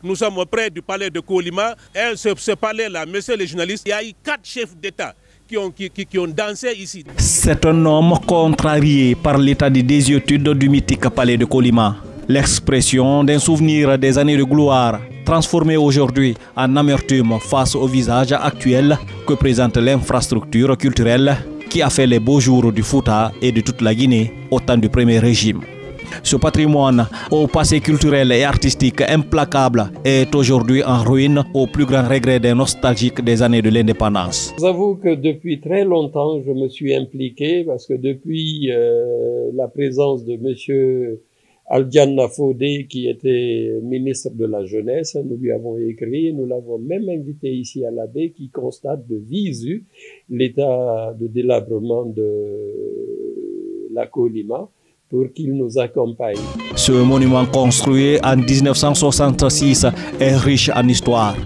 Nous sommes près du palais de Kolima. Et ce palais-là, messieurs les journalistes, il y a eu 4 chefs d'État qui ont dansé ici. C'est un homme contrarié par l'état de désuétude du mythique palais de Kolima. L'expression d'un souvenir des années de gloire, transformé aujourd'hui en amertume face au visage actuel que présente l'infrastructure culturelle qui a fait les beaux jours du Fouta et de toute la Guinée au temps du premier régime. Ce patrimoine au passé culturel et artistique implacable est aujourd'hui en ruine au plus grand regret des nostalgiques des années de l'indépendance. J'avoue que depuis très longtemps, je me suis impliqué parce que depuis la présence de monsieur Aldiana Fodé, qui était ministre de la Jeunesse, nous lui avons écrit, nous l'avons même invité ici à la baie, qui constate de visu l'état de délabrement de la Kolima, pour qu'il nous accompagne. Ce monument construit en 1966 est riche en histoire.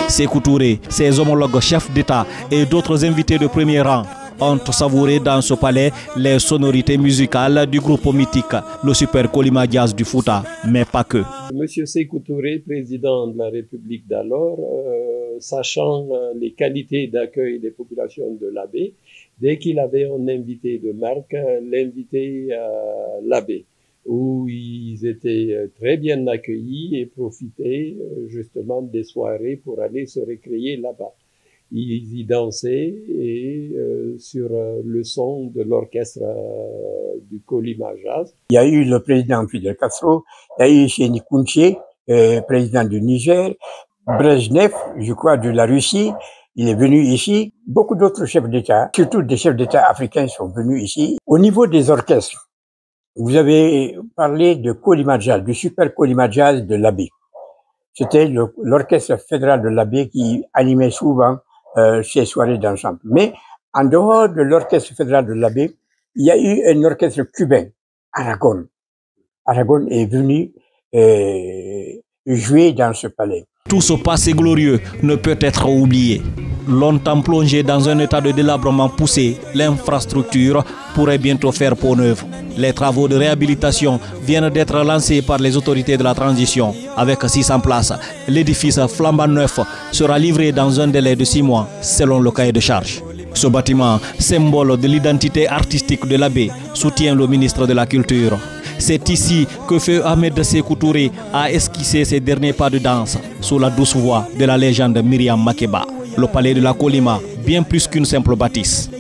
Sékou Touré, ses homologues chefs d'État et d'autres invités de premier rang ont savouré dans ce palais les sonorités musicales du groupe mythique, le Super Kolima Jazz du Fouta, mais pas que. Monsieur Sékou Touré, président de la République d'alors, sachant les qualités d'accueil des populations de la baie, dès qu'il avait un invité de marque, l'invité à la baie, où ils étaient très bien accueillis et profitaient justement des soirées pour aller se récréer là-bas. Ils y dansaient et sur le son de l'orchestre du Kolima Jazz. Il y a eu le président Fidel Castro, il y a eu Sékou Touré, président du Niger, Brezhnev, je crois, de la Russie. Il est venu ici. Beaucoup d'autres chefs d'État, surtout des chefs d'État africains, sont venus ici. Au niveau des orchestres, vous avez parlé de Kolima Jazz, du Super Kolima Jazz de l'abbé. C'était l'orchestre fédéral de l'abbé qui animait souvent ces soirées d'ensemble. Mais en dehors de l'orchestre fédéral de l'abbé, il y a eu un orchestre cubain, Aragon. Aragon est venu jouer dans ce palais. Tout ce passé glorieux ne peut être oublié. Longtemps plongé dans un état de délabrement poussé, l'infrastructure pourrait bientôt faire peau neuve. Les travaux de réhabilitation viennent d'être lancés par les autorités de la transition. Avec 600 places, l'édifice flambant neuf sera livré dans un délai de 6 mois, selon le cahier de charge. Ce bâtiment, symbole de l'identité artistique de la baie, soutient le ministre de la Culture. C'est ici que Feu Ahmed Sékou Touré a esquissé ses derniers pas de danse sous la douce voix de la légende Myriam Makeba. Le palais de la Kolima, bien plus qu'une simple bâtisse.